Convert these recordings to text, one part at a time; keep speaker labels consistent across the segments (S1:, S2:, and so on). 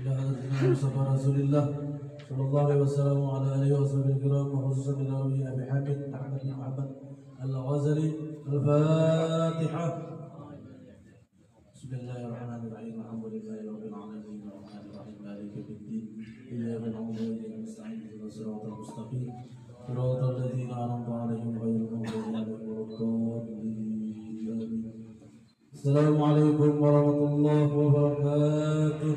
S1: إلى حضرة مصطفى رسول الله صلى الله عليه وسلم وعلى آله وصحبه الكرام وخصوصا إلى أبي حامد أحمد بن محمد الغزالي. الفاتحة. بسم الله الرحمن الرحيم. الحمد لله رب العالمين الرحمن الرحيم مالك يوم الدين. إياك نعبد وإياك نستعين اهدنا الصراط المستقيم صراط الذين أنعمت عليهم غير المغضوب عليهم ولا الضالين. السلام عليكم ورحمة الله وبركاته.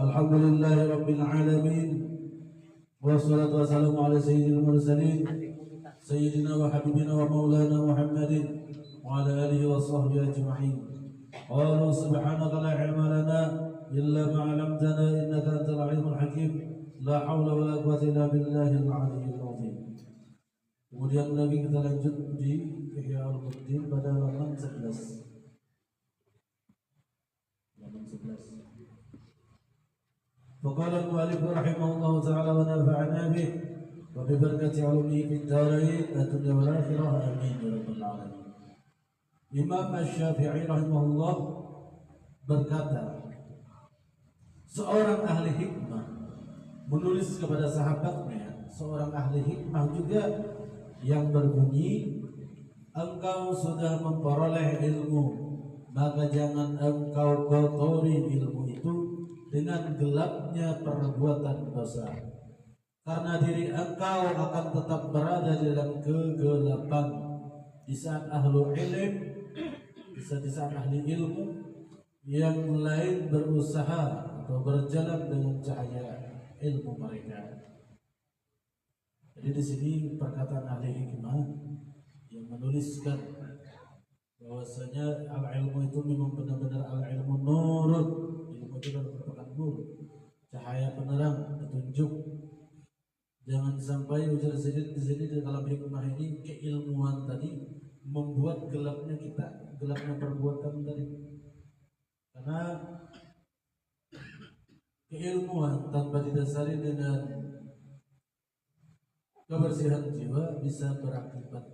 S1: الحمد لله رب العالمين والصلاة والسلام على سيد المرسلين سيدنا وحبيبنا ومولانا محمد وعلى آله وصحبه أجمعين. قالوا سبحانك لا علم لنا إلا ما علمتنا إنك أنت العليم الحكيم. لا حول ولا قوة إلا بالله العلي العظيم. Kemudian lagi kita lanjut di Ihya Ulumuddin pada halaman 11. فقال المؤلف رحمه الله تعالى ونفعنا به وببركة علومه في الدارين الدنيا والآخرة آمين يا رب العالمين. Imam Asy-Syafi'i rahimahullah berkata, seorang ahli hikmah menulis kepada sahabatnya, seorang ahli hikmah juga yang berbunyi, engkau sudah memperoleh ilmu, maka jangan engkau kotori ilmu itu dengan gelapnya perbuatan dosa, karena diri engkau akan tetap berada di dalam kegelapan di saat ahlu ilm, di saat ahli ilmu yang lain berusaha atau berjalan dengan cahaya ilmu mereka. Jadi di sini perkataan ahli hikmah yang menuliskan bahwasanya al-ilmu itu memang benar-benar al-ilmu nurun. Ilmu itu merupakan nur, cahaya penerang, petunjuk. Jangan sampai ujar di sini di dalam hikmah ini keilmuan tadi membuat gelapnya kita, gelapnya perbuatan tadi. Karena keilmuan tanpa didasari dengan kebersihan jiwa bisa berakibat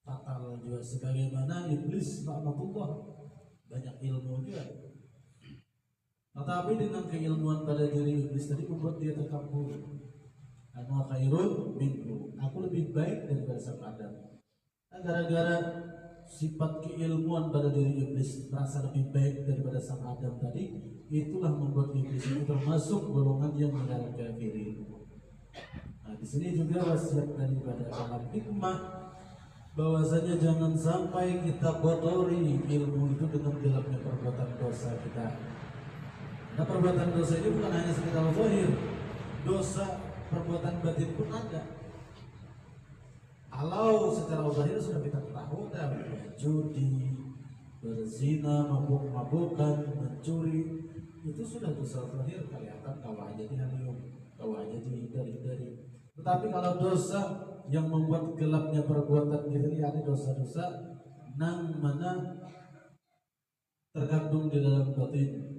S1: fatal juga, sebagaimana iblis laknatullah banyak ilmu juga, tetapi dengan keilmuan pada diri iblis tadi membuat dia takabur. Ana khairun minhu, aku lebih baik daripada sang Adam. Nah, gara-gara sifat keilmuan pada diri iblis merasa lebih baik daripada sang Adam tadi, itulah membuat iblis itu termasuk golongan yang menjadi kafirin. Nah, di sini juga wasiat daripada dalam hikmah bahwasanya jangan sampai kita kotori ilmu itu dengan gelapnya perbuatan dosa kita. Nah, perbuatan dosa ini bukan hanya sekedar zahir, dosa perbuatan batin pun ada. Kalau secara zahir sudah kita ketahui, judi, berzina, mabuk-mabukan, mencuri, itu sudah dosa zahir, kelihatan kau aja dihalium, kau aja dihindari. Tetapi kalau dosa yang membuat gelapnya perbuatan kita ini, ada dosa-dosa nang mana terkandung di dalam batin.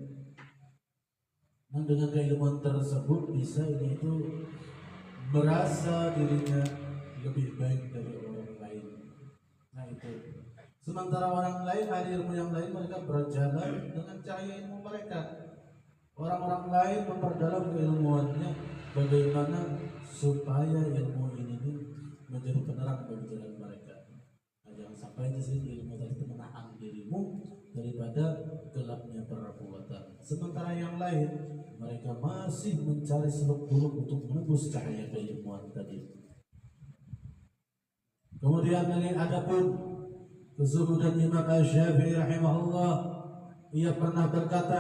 S1: Nah, dengan keilmuan tersebut bisa ini itu merasa dirinya lebih baik dari orang lain. Nah itu. Sementara orang lain, ahli ilmu yang lain, mereka berjalan dengan cahaya ilmu mereka. Orang-orang lain memperdalam keilmuannya bagaimana supaya ilmu ini menjadi penerang bagi jalan mereka. Nah, jangan sampai di sini ilmu tadi menahan dirimu daripada gelapnya perbuatan. Sementara yang lain mereka masih mencari seluk-beluk untuk menembus cahaya keilmuan tadi. Kemudian dari adapun kezuhudan Imam Asy-Syafi'i rahimahullah, ia pernah berkata,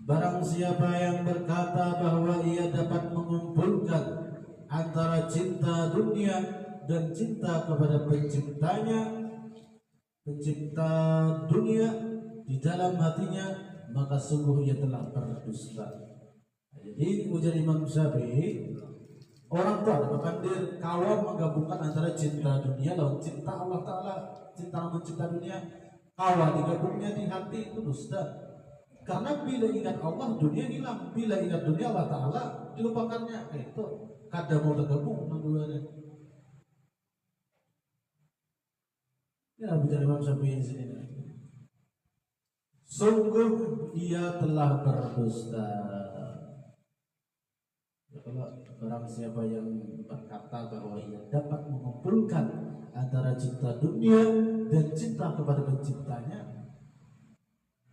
S1: barang siapa yang berkata bahwa ia dapat mengumpulkan antara cinta dunia dan cinta kepada penciptanya, pencipta dunia di dalam hatinya, maka sungguh ia telah berdusta. Jadi ujar Imam Syafi'i, orang tua ada pemandir kalau menggabungkan antara cinta dunia lawan cinta Allah Ta'ala, cinta mencipta dunia, kalau digabungnya di hati itu dusta. Karena bila ingat Allah, dunia hilang. Bila ingat dunia, Allah Ta'ala dilupakannya. Itu kada mau tergabung dua-duanya. Ya, bicara Imam Syafi'i di sini. sungguh ia telah berdusta. Ya, kalau barang siapa yang berkata bahwa ia dapat mengumpulkan antara cinta dunia dan cinta kepada penciptanya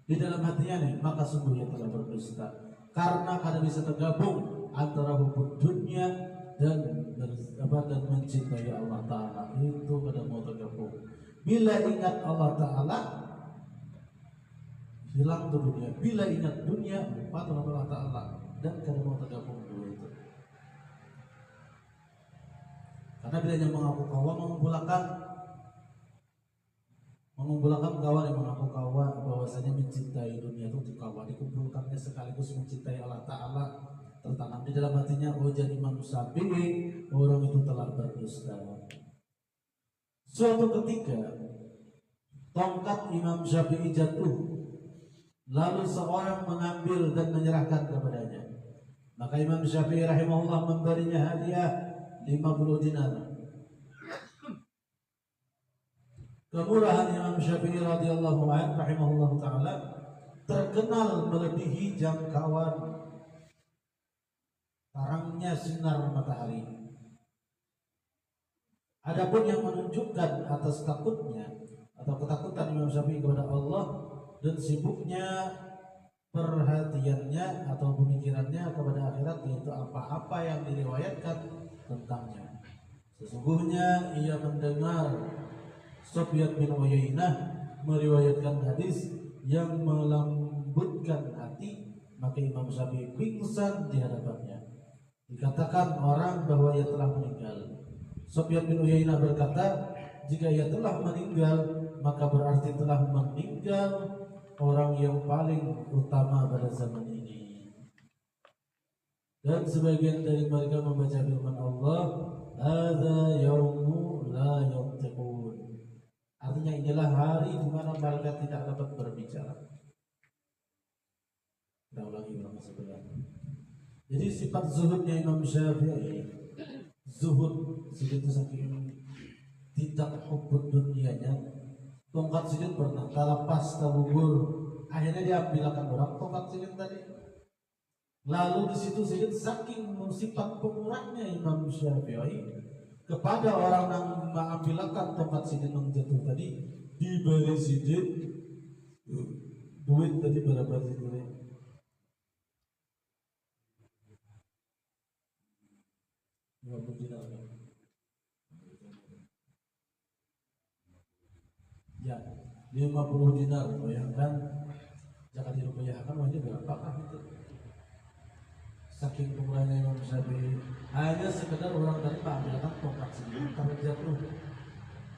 S1: di dalam hatinya nih, maka sungguh ia telah berdusta. Karena kada bisa tergabung antara hukum dunia dan mencintai Allah Ta'ala, itu kada mau tergabung. Bila ingat Allah Ta'ala, hilang tuh dunia. Bila ingat dunia, lupa Allah Ta'ala, dan kada mau tergabung dulu itu. Karena bila yang mengaku kawan mengumpulkan kawan yang mengaku kawan bahwasanya mencintai dunia itu kawan dikumpulkannya sekaligus mencintai Allah Ta'ala, tertanam di dalam hatinya, oh jadi Imam Syafi'i orang itu telah berdusta. Suatu ketika tongkat Imam Syafi'i jatuh, lalu seorang mengambil dan menyerahkan kepadanya. Maka Imam Syafi'i rahimahullah memberinya hadiah 50 dinar. Kemurahan Imam Syafi'i radhiyallahu anhu rahimahullah taala terkenal melebihi jangkauan terangnya sinar matahari. Adapun yang menunjukkan atas takutnya atau ketakutan Imam Syafi'i kepada Allah dan sibuknya perhatiannya atau pemikirannya kepada akhirat, yaitu apa-apa yang diriwayatkan tentangnya. Sesungguhnya ia mendengar Sufyan bin Uyainah meriwayatkan hadis yang melembutkan hati, maka Imam Syafi'i pingsan di hadapannya. Dikatakan orang bahwa ia telah meninggal. Sufyan bin Uyainah berkata, jika ia telah meninggal, maka berarti telah meninggal orang yang paling utama pada zaman ini. Dan sebagian dari mereka membaca firman Allah, hadza yaumu la yantiqun. Artinya inilah hari di mana mereka tidak dapat berbicara. Kita ulangi berapa sebelah. Jadi sifat zuhudnya Imam Syafi'i, zuhud segitu saking tidak hubud dunianya. Tongkat silin pernah talapas tergugur, akhirnya diambilkan orang tongkat silin tadi. Lalu di situ silin saking sifat pemurahnya Imam Syafi'i kepada orang yang mengambilkan tongkat silin yang jatuh tadi, diberi silin duit tadi berapa silin? Ya, 50 dinar. Bayangkan jika dirupiahkan wajib berapakah itu? Saking pemurahnya Imam Syafi'i, hanya sekedar orang tadi mengambilkan tongkat silin karena jatuh.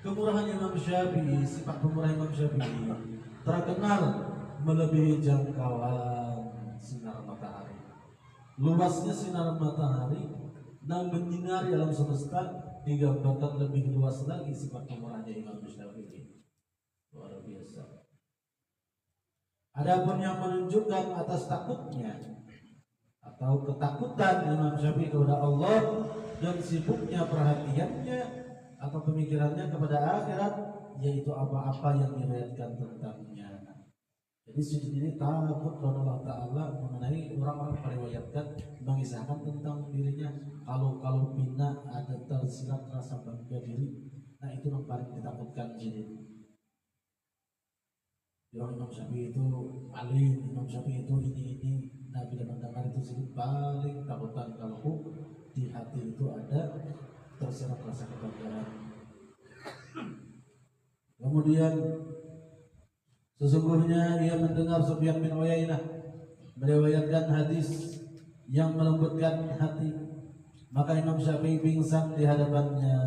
S1: Kemurahan Imam Syafi'i, sifat pemurah Imam Syafi'i terkenal melebihi jangkauan sinar matahari. Luasnya sinar matahari dan menyinari alam semesta digambarkan lebih luas lagi sifat pemurahnya Imam Syafi'i. Luar biasa. Adapun yang menunjukkan atas takutnya atau ketakutan Imam Syafi'i kepada Allah dan sibuknya perhatiannya atau pemikirannya kepada akhirat, yaitu apa-apa yang diriwayatkan tentangnya. Jadi sendiri takut kepada Allah Ta'ala mengenai orang-orang meriwayatkan mengisahkan tentang dirinya. Kalau bina ada tersirat rasa bangga diri, nah itu yang paling ditakutkan sini. Imam Syafi'i itu paling, Imam Syafi'i itu ini. Nah bila mendengar itu sini paling takutan kalau di hati itu ada tersirat rasa kebanggaan. Kemudian sesungguhnya ia mendengar Sufyan bin Uyainah meriwayatkan hadis yang melembutkan hati, maka Imam Syafi'i pingsan di hadapannya.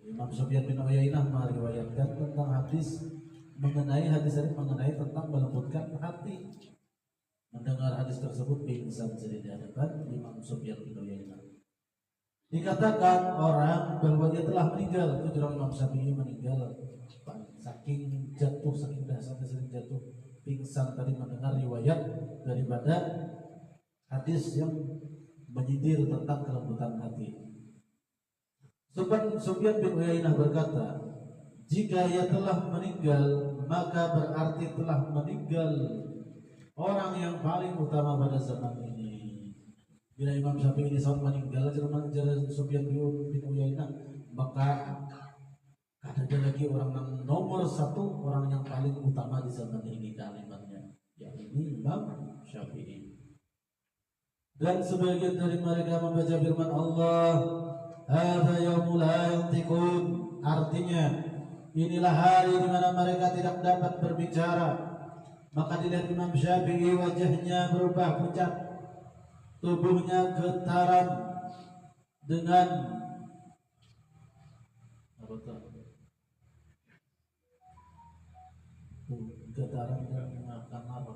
S1: Imam Sufyan bin Uyainah meriwayatkan tentang hadis mengenai tentang melembutkan hati. Mendengar hadis tersebut pingsan di hadapan Imam Sufyan bin Uyainah. Dikatakan orang bahwa dia telah meninggal. Itu orang Imam Syafi'i meninggal saking jatuh, saking dahsyatnya sering jatuh pingsan tadi mendengar riwayat daripada hadis yang menyindir tentang kelembutan hati. Sufyan bin Uyainah berkata, jika ia telah meninggal maka berarti telah meninggal orang yang paling utama pada zaman ini. Bila Imam Syafi'i ini saat meninggal zaman Sufyan bin Uyainah, maka ada lagi orang yang nomor satu, orang yang paling utama di zaman ini kalimatnya, yakni Imam Syafi'i. Dan sebagian dari mereka membaca firman Allah, hadza yaumul la yantiqun, artinya inilah hari di mana mereka tidak dapat berbicara. Maka dilihat Imam Syafi'i wajahnya berubah pucat, tubuhnya getaran dengan apa tuh? Getaran dengan karena apa?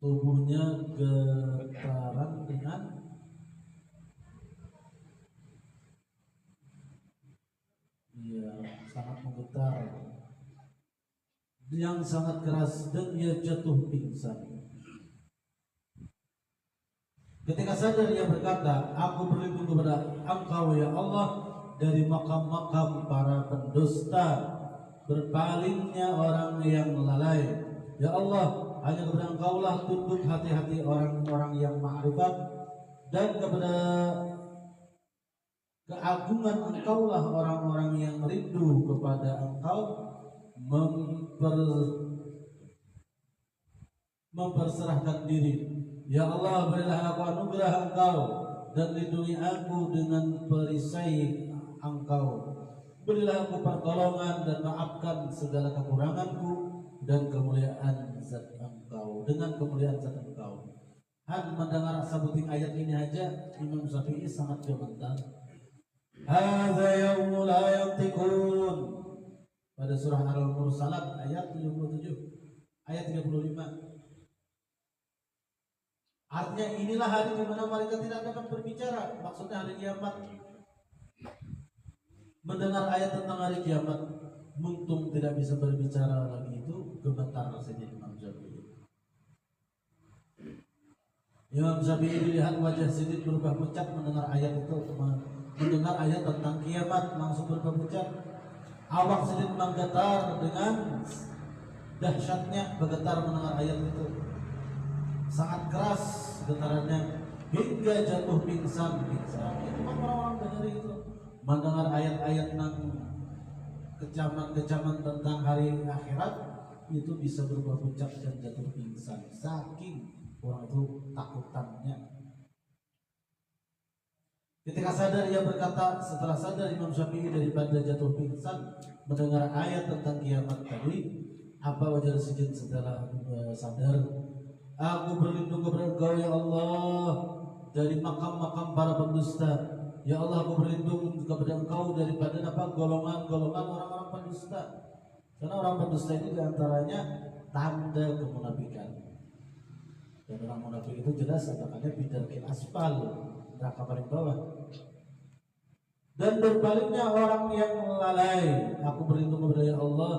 S1: Tubuhnya getaran dengan sangat menggetar, yang sangat keras, dan ia jatuh pingsan. Ketika sadar ia berkata, aku berlindung kepada Engkau ya Allah dari makam-makam para pendusta, berpalingnya orang yang lalai. Ya Allah, hanya kepada Engkaulah tunduk hati-hati orang-orang yang ma'rifat, dan kepada keagungan Engkaulah orang-orang yang rindu kepada Engkau memperserahkan diri. Ya Allah, berilah aku anugerah Engkau dan lindungi aku dengan perisai Engkau. Berilah aku pertolongan dan maafkan segala kekuranganku dan kemuliaan zat Engkau, dengan kemuliaan zat Engkau. Mendengar sabuting ayat ini aja Imam Syafi'i sangat gemetar. Hadza yaumul la yantiqun, pada surah Al-Mursalat ayat 77, ayat 35. Artinya inilah hari di mana mereka tidak dapat berbicara, maksudnya hari kiamat. Mendengar ayat tentang hari kiamat, muntung tidak bisa berbicara lagi, itu gemetar saja Imam Syafi'i. Imam Syafi'i dilihat wajah Siddiq berubah pucat mendengar ayat itu, mendengar ayat tentang kiamat langsung berubah pucat. Awak Siddiq menggetar dengan dahsyatnya, bergetar mendengar ayat itu. Sangat keras getarannya hingga jatuh pingsan. Itu orang-orang dengar itu, mendengar ayat-ayat tentang kecaman-kecaman tentang hari akhirat, itu bisa berubah pucat dan jatuh pingsan. Saking orang itu takutannya. Ketika sadar ia berkata, setelah sadar Imam Syafi'i daripada jatuh pingsan mendengar ayat tentang kiamat tadi, apa wajar Siddiq setelah sadar? Aku berlindung kepada Engkau ya Allah dari makam-makam para pendusta. Ya Allah, aku berlindung kepada Engkau daripada golongan-golongan orang-orang pendusta. Karena orang pendusta ini diantaranya tanda kemunafikan. Dan orang munafik itu jelas katakannya bidarkil asfal, neraka paling bawah. Dan berbaliknya orang yang lalai, aku berlindung kepada ya Allah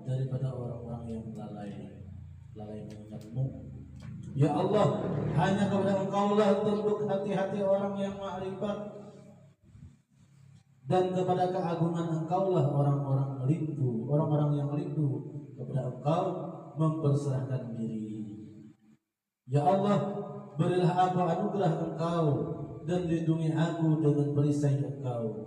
S1: daripada orang-orang yang lalai mengingatmu. Ya Allah, hanya kepada Engkaulah tunduk hati-hati orang yang ma'rifat, dan kepada keagungan Engkaulah orang-orang yang rindu kepada Engkau memperserahkan diri. Ya Allah, berilah aku anugerah Engkau dan lindungi aku dengan perisai Engkau.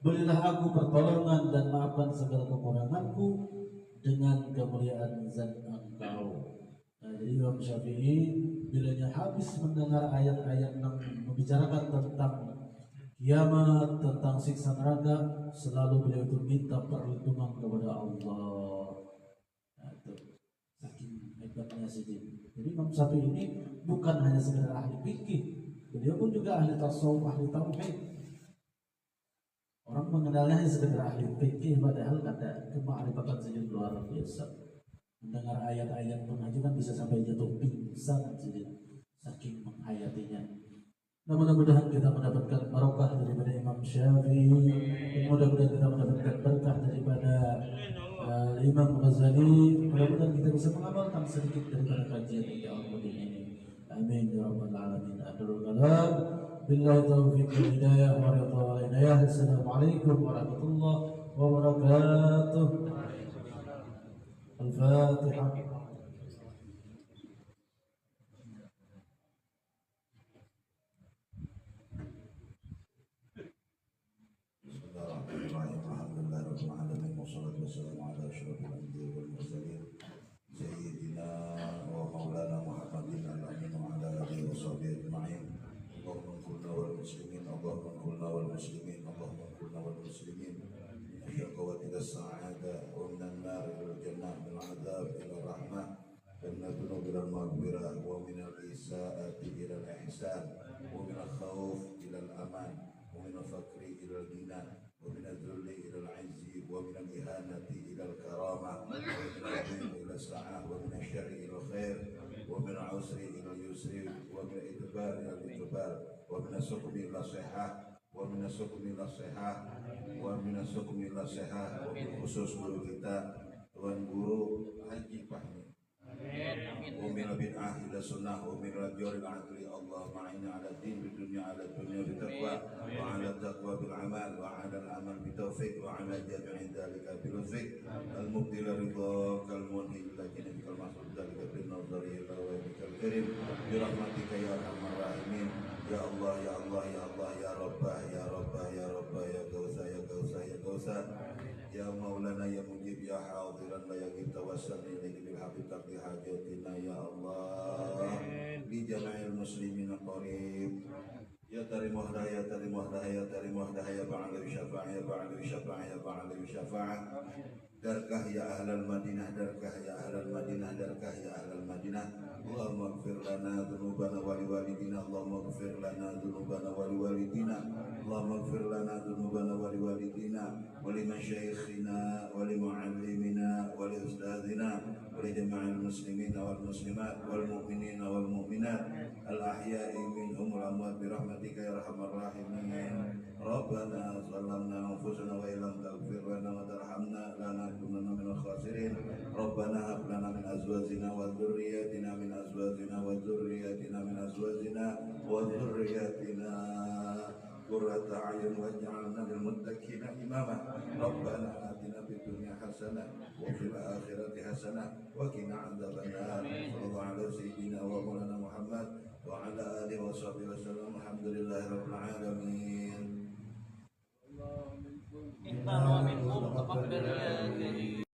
S1: Berilah aku pertolongan dan maafkan segala kekuranganku dengan kemuliaan zat Engkau. Jadi Imam Syafi'i bilanya habis mendengar ayat-ayat yang membicarakan tentang kiamat, tentang siksa neraka, selalu beliau itu minta perlindungan kepada Allah. Nah, itu saking hebatnya Siddiq. Jadi Imam Syafi'i ini bukan hanya sekedar ahli fikih, beliau pun juga ahli tasawuf, ahli tauhid. Orang mengenalnya hanya sekedar ahli fikih, padahal ada kemakrifatan saja luar biasa. Mendengar ayat-ayat pun aja kan bisa sampai jatuh pingsan saking menghayatinya. Nah, mudah-mudahan kita mendapatkan barokah daripada Imam Syafi'i. Mudah-mudahan kita mendapatkan berkah daripada Imam Ghazali. Mudah-mudahan kita bisa mengamalkan sedikit daripada kajian yang Allah ini. Amin ya rabbal alamin. Akhirul kalam. بالله توفيق الهداية ورضا والعناية. السلام عليكم ورحمة الله وبركاته. الفاتحة.
S2: Bismillahirrahmanirrahim. Alhamdulillahirabbil alamin wassalatu wassalamu ala asyrofil anbiya'i wal mursalin sayyidina wa maulana Muhammadin al-amin wa ala alihi wa sahbihi ajma'in. Allahumma kulna wal muslimin, Allahumma kulna wal muslimin, Allahumma kulna wal muslimin min asyaqawati as-sa'ada wa min an-nar ila al-jannah min al-'adzab ila rahmah wa min adh-dhunub ila al-maghfirah wa min al-isa'ati ila al-ihsan wa min al-khawf ila al-aman wa min al-faqri ila al-ghina ومن الذل إلى العز ومن الإهانة إلى الكرامة ومن الضيق إلى السعة ومن الشر إلى الخير ومن العسر إلى اليسر ومن الإدبار إلى الإدبار ومن السقم إلى الصحة ومن السقم إلى الصحة ومن السقم إلى الصحة ومن khusus guru kita Tuan Guru Haji Fahmi ومن بدعة إلى سنة ومن رجال العقل الله معنا على الدين بالدنيا على الدنيا بالتقوى وعلى التقوى بالعمل وعلى العمل بالتوفيق وعلى جميع ذلك بلطفك المبدل رضاك المنهي لكن بك المحصول ذلك بالنظر إلى وجهك الكريم برحمتك يا أرحم الراحمين يا الله يا الله يا الله يا رب يا رب يا رب يا غوث يا غوث يا غوث يا مولانا يا مجيب يا حاضرا لا يغيب توسلنا إليك بالحق تقضي حاجاتنا يا الله لجميع المسلمين قريب يا ترى مهدا يا ترى مهدا يا ترى مهدا يا بعد بشفاعة يا بعد بشفاعة يا بعد بشفاعة دركه يا أهل المدينة دركه يا أهل المدينة دركه يا أهل المدينة اللهم اغفر لنا ذنوبنا ولوالدينا اللهم اغفر لنا ذنوبنا ولوالدينا اللهم اغفر لنا ذنوبنا ولوالدينا ولمشايخنا ولمعلمنا ولأستاذنا ولجميع المسلمين والمسلمات والمؤمنين والمؤمنات الأحياء منهم والأموات برحمتك يا أرحم الراحمين ربنا ظلمنا أنفسنا وإن لم تغفر لنا وترحمنا لنكونن من الخاسرين ربنا هب لنا من أزواجنا وذرياتنا من أزواجنا وذرياتنا من أزواجنا وذرياتنا قرة أعين واجعلنا للمتقين إماما ربنا آتنا في الدنيا حسنة وفي الآخرة حسنة وقنا عذاب النار صلى الله على سيدنا ومولانا محمد وعلى آله وصحبه وسلم الحمد لله رب العالمين.
S3: منا ومنكم تقبل